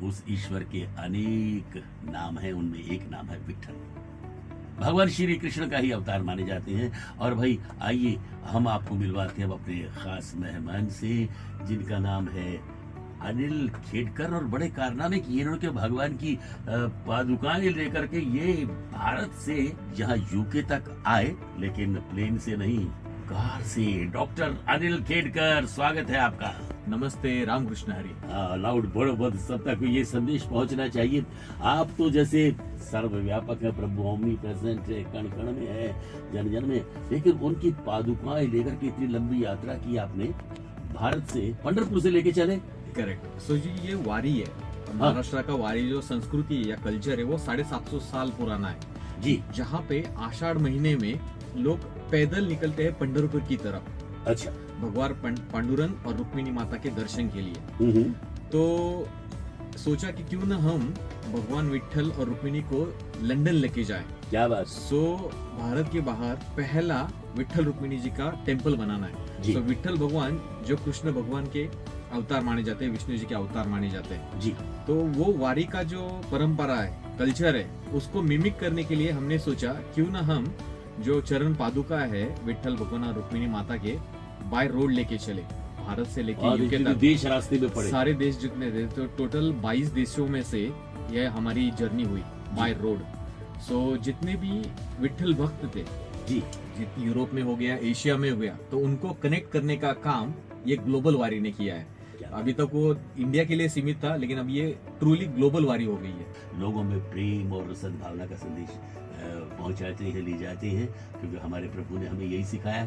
उस ईश्वर के अनेक नाम हैं, उनमें एक नाम है विठ्ठल। भगवान श्री कृष्ण का ही अवतार माने जाते हैं। और भाई आइए हम आपको मिलवाते हैं अब अपने खास मेहमान से, जिनका नाम है अनिल खेडकर। और बड़े कारनामे किए इन्होंने, भगवान की पादुकाएं लेकर के ये भारत से यहाँ यूके तक आए, लेकिन प्लेन से नहीं, कार से। डॉक्टर अनिल खेडकर, स्वागत है आपका। नमस्ते, रामकृष्ण हरि। लाउड बोलो, बहुत सब तक ये संदेश पहुंचना चाहिए। आप तो जैसे सर्वव्यापक है, प्रभु ओमनी प्रेजेंट है, कण कण में है, जन जन में, लेकिन उनकी पादुकाएं लेकर के इतनी लंबी यात्रा की आपने, भारत से पंढरपुर से लेके चले। करेक्ट। सो जी, ये वारी है, महाराष्ट्र का वारी जो संस्कृति है या कल्चर है वो 750 साल पुराना है जी। जहाँ पे आषाढ़ महीने में लोग पैदल निकलते हैं पंढरपुर की तरफ। अच्छा। भगवान पांडुरंग और रुक्मिणी माता के दर्शन के लिए। तो सोचा कि क्यों ना हम भगवान विट्ठल और रुक्मिणी को लंदन लेके जाए। क्या बात। सो भारत के बाहर पहला विट्ठल रुक्मिणी जी का टेम्पल बनाना है। जी। तो विट्ठल भगवान जो कृष्ण भगवान के अवतार माने जाते हैं, विष्णु जी के अवतार माने जाते हैं जी। तो वो वारी का जो परंपरा है, कल्चर है, उसको मिमिक करने के लिए हमने सोचा क्यों ना हम जो चरण पादुका है विट्ठल भगवान और रुक्मिणी माता के बाय रोड लेके चले, भारत से लेके यूके तक। देश रास्ते में पड़े, सारे देश जितने थे, तो टोटल 22 देशों में से यह हमारी जर्नी हुई बाय रोड। सो जितने भी विट्ठल भक्त थे जी, यूरोप में हो गया, एशिया में हो गया, तो उनको कनेक्ट करने का काम ये ग्लोबल वारी ने किया है। अभी तक वो इंडिया के लिए सीमित था, लेकिन अब ये ट्रूली ग्लोबल वारी हो गई है। लोगों में प्रेम और सद्भावना का संदेश पहुंचाते हैं, ले जाते हैं, क्योंकि हमारे प्रभु ने हमें यही सिखाया,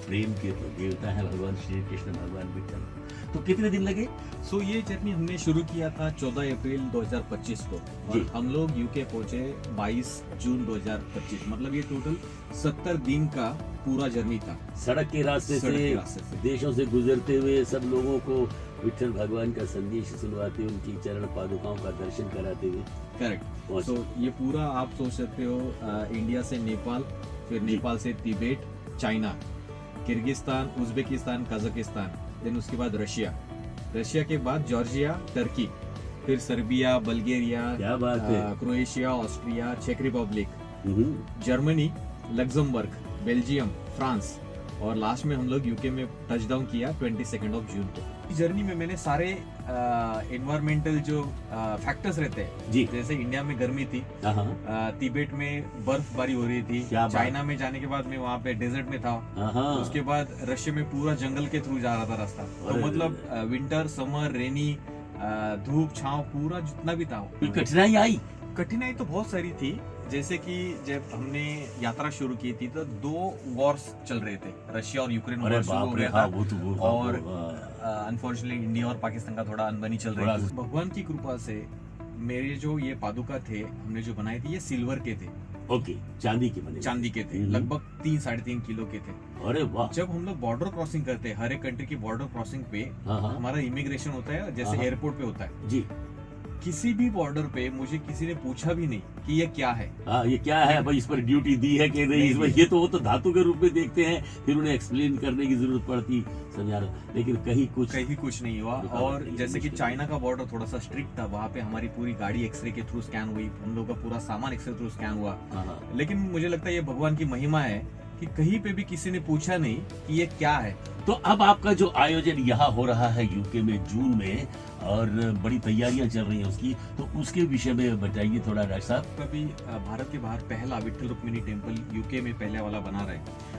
प्रेम के तो देवता है भगवान श्री कृष्ण, भगवान विठ्ठल। तो कितने दिन लगे? सो ये जर्नी हमने शुरू किया था 14 अप्रैल 2025 को, और हम लोग यूके पहुंचे 22 जून 2025। मतलब ये टोटल 70 दिन का पूरा जर्नी था। सड़क के रास्ते से देशों से गुजरते हुए सब लोगों को विठ्ठल भगवान का संदेश सुनवाते, उनकी चरण पादुकाओं का दर्शन कराते हुए। करेक्ट। सो ये पूरा आप सोच सकते हो, इंडिया से नेपाल, फिर नेपाल से Tibet, China, Kyrgyzstan, Uzbekistan, Kazakhstan, then उसके बाद रशिया के बाद जॉर्जिया, टर्की, फिर सर्बिया, बल्गेरिया, क्रोएशिया, ऑस्ट्रिया, चेक Republic, Germany, Luxembourg, Belgium, France, और लास्ट में हम लोग यूके में टच डाउन किया 22 जून को। इस जर्नी में मैंने सारे एनवायरमेंटल जो फैक्टर्स रहते हैं, जैसे इंडिया में गर्मी थी, तिब्बत में बर्फबारी हो रही थी, चाइना में जाने के बाद मैं वहाँ पे डेजर्ट में था, उसके बाद रशिया में पूरा जंगल के थ्रू जा रहा था रास्ता। तो मतलब विंटर, समर, रेनी, धूप छांव पूरा जितना भी था। कठिनाई तो बहुत सारी थी, जैसे कि जब हमने यात्रा शुरू की थी तो 2 वॉर्स चल रहे थे, रशिया और यूक्रेन वॉर शुरू हो गया था, और अनफॉर्चुनेटली इंडिया और पाकिस्तान का थोड़ा अनबनी चल रही थी। भगवान की कृपा से मेरे जो ये पादुका थे, हमने जो बनाए थे, ये सिल्वर के थे। ओके, चांदी के थे, लगभग 3-3.5 किलो के थे। अरे वाह। जब हम लोग बॉर्डर क्रॉसिंग करते हैं, हर एक कंट्री की बॉर्डर क्रॉसिंग पे हमारा इमिग्रेशन होता है, जैसे एयरपोर्ट पे होता है जी। किसी भी बॉर्डर पे मुझे किसी ने पूछा भी नहीं कि ये क्या है। ये क्या है भाई, इस पर ड्यूटी दी है कि नहीं, इसमें ये तो वो तो धातु के रूप में देखते हैं, फिर उन्हें एक्सप्लेन करने की जरूरत पड़ती, समझाना, लेकिन कहीं कुछ नहीं हुआ। और जैसे कि चाइना का बॉर्डर थोड़ा सा स्ट्रिक्ट था, वहाँ पे हमारी पूरी गाड़ी एक्सरे के थ्रू स्कैन हुई, हम लोग का पूरा सामान एक्सरे थ्रू स्कैन हुआ। लेकिन मुझे लगता है ये भगवान की महिमा है कि कहीं पे भी किसी ने पूछा नहीं कि ये क्या है। तो अब आपका जो आयोजन यहाँ हो रहा है यूके में जून में, और बड़ी तैयारियां चल रही हैं उसकी, तो उसके विषय में बताइए थोड़ा डॉक्टर साहब। अभी भारत के बाहर पहला विट्ठल रुक्मिणी टेम्पल यूके में पहले वाला बना रहे,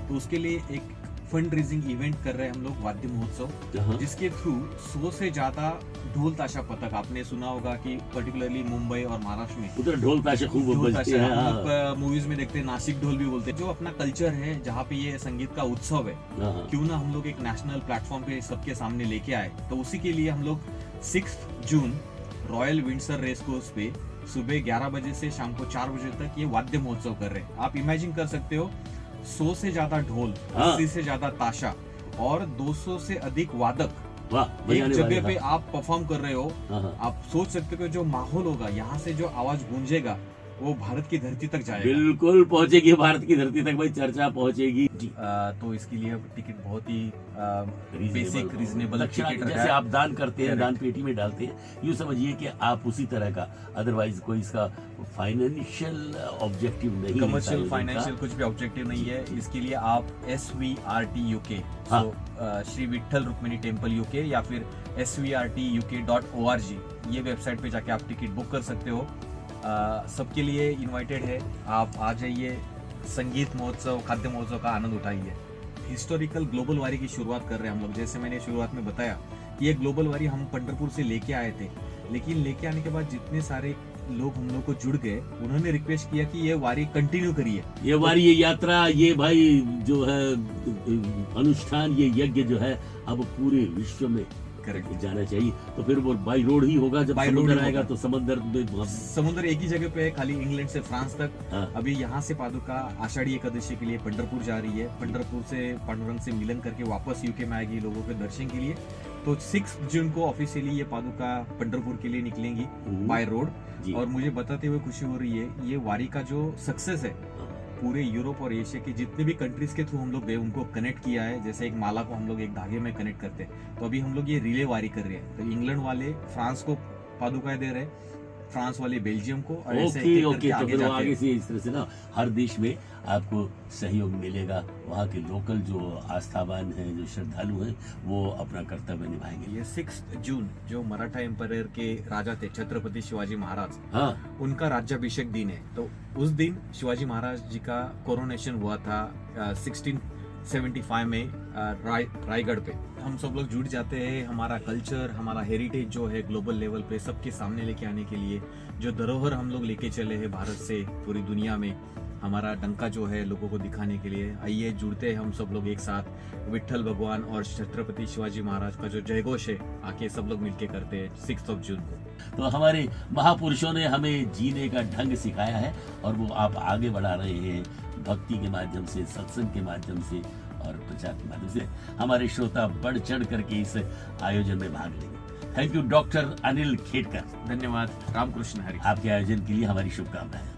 तो उसके लिए एक फंड रेजिंग इवेंट कर रहे हैं हम लोग, वाद्य महोत्सव, जिसके थ्रू 100 से ज्यादा ढोल ताशा पथक, आपने सुना होगा कि पर्टिकुलरली मुंबई और महाराष्ट्र में उधर ढोल ताशा खूब बजते हैं, मूवीज में देखते हैं, नासिक ढोल भी बोलते हैं। जो अपना कल्चर है, जहाँ पे ये संगीत का उत्सव है, क्यों ना हम लोग एक नेशनल प्लेटफॉर्म पे सबके सामने लेके आए। तो उसी के लिए हम लोग 6 जून रॉयल विंडसर रेस कोर्स पे सुबह 11 बजे से शाम को 4 बजे तक ये वाद्य महोत्सव कर रहे हैं। आप इमेजिन कर सकते हो, 100 से ज्यादा ढोल, 80 से ज्यादा ताशा और 200 से अधिक वादक एक जगह पे आप परफॉर्म कर रहे हो। आप सोच सकते हो जो माहौल होगा, यहाँ से जो आवाज गूंजेगा वो भारत की धरती तक जाएगा। बिल्कुल पहुंचेगी भारत की धरती तक भाई, चर्चा पहुंचेगी। तो इसके लिए टिकट बहुत ही बेसिक रीजनेबल दक्षिणा टिकट जैसे आप दान करते हैं, Correct. दान पेटी में डालते हैं, यूँ समझिए कि आप उसी तरह का, अदरवाइज कोई इसका फाइनेंशियल ऑब्जेक्टिव नहीं है कमर्शियल आयोजन का। फाइनेंशियल कुछ भी ऑब्जेक्टिव नहीं है। इसके लिए आप SVRT UK, हाँ। श्री विट्ठल रुक्मिणी टेम्पल UK या फिर SVRTUK.org, ये वेबसाइट पे जाके आप टिकट बुक कर सकते हो। सबके लिए इनवाइटेड है, आप आ जाइए, संगीत महोत्सव, खाद्य महोत्सव का आनंद उठाइए। हिस्टोरिकल ग्लोबल वारी की शुरुआत कर रहे हैं हम लोग। जैसे मैंने शुरुआत में बताया, ये ग्लोबल वारी हम पंढरपुर से लेके आए थे, लेकिन लेके आने के बाद जितने सारे लोग हम लोग को जुड़ गए, उन्होंने रिक्वेस्ट किया कि ये वारी कंटिन्यू करिए। ये वारी, ये यात्रा, ये भाई जो है अनुष्ठान, ये यज्ञ जो है अब पूरे विश्व में करेक्ट, जाना चाहिए। तो फिर वो बाई रोड ही होगा, जब By road समुद्र ही आएगा होगा। तो समंदर में समुद्र एक ही जगह पे है, खाली इंग्लैंड से फ्रांस तक। हाँ। अभी यहाँ से पादुका आषाढ़ी एकादशी के लिए पंढरपुर जा रही है। पंढरपुर से पांडुरंग से मिलन करके वापस यूके में आएगी लोगों के दर्शन के लिए। तो 6 जून को ऑफिशियली ये पादुका पंढरपुर के लिए निकलेंगी बाय रोड। जी। और मुझे बताते हुए खुशी हो रही है, ये वारी का जो सक्सेस है, पूरे यूरोप और एशिया के जितने भी कंट्रीज के थ्रू हम लोग गए, उनको कनेक्ट किया है। जैसे एक माला को हम लोग एक धागे में कनेक्ट करते हैं, तो अभी हम लोग ये रिले वारी कर रहे हैं। तो इंग्लैंड वाले फ्रांस को पादुकाएं दे रहे हैं, फ्रांस वाले बेल्जियम को, और ऐसे ओके एक-एक ओके, करके तो फिर वो जाते आगे हैं। से इस तरह से ना हर देश में आपको सहयोग मिलेगा। वहाँ के लोकल जो आस्थावान हैं, जो श्रद्धालु हैं, वो अपना कर्तव्य निभाएंगे। ये 6 जून जो मराठा एम्पायर के राजा थे छत्रपति शिवाजी महाराज, हाँ, उनका राज्याभिषेक दिन है। तो उस दिन शिवाजी महाराज जी का कोरोनेशन हुआ था 1675 में रायगढ़ पे। हम सब लोग जुट जाते हैं, हमारा कल्चर, हमारा हेरिटेज जो है ग्लोबल लेवल पे सबके सामने लेके आने के लिए, जो धरोहर हम लोग लेके चले हैं भारत से पूरी दुनिया में, हमारा डंका जो है लोगों को दिखाने के लिए। आइए जुड़ते हैं हम सब लोग एक साथ, विट्ठल भगवान और छत्रपति शिवाजी महाराज का जो जयघोष है, आके सब लोग मिलके करते हैं 6 जून को। तो हमारे महापुरुषों ने हमें जीने का ढंग सिखाया है, और वो आप आगे बढ़ा रहे हैं भक्ति के माध्यम से, सत्संग के माध्यम से और प्रचार के माध्यम से। हमारे श्रोता बढ़ चढ़ करके इस आयोजन में भाग लेंगे। Thank you doctor Anil Khedkar. धन्यवाद। रामकृष्ण हरि। आपके आयोजन के लिए हमारी शुभकामनाएं।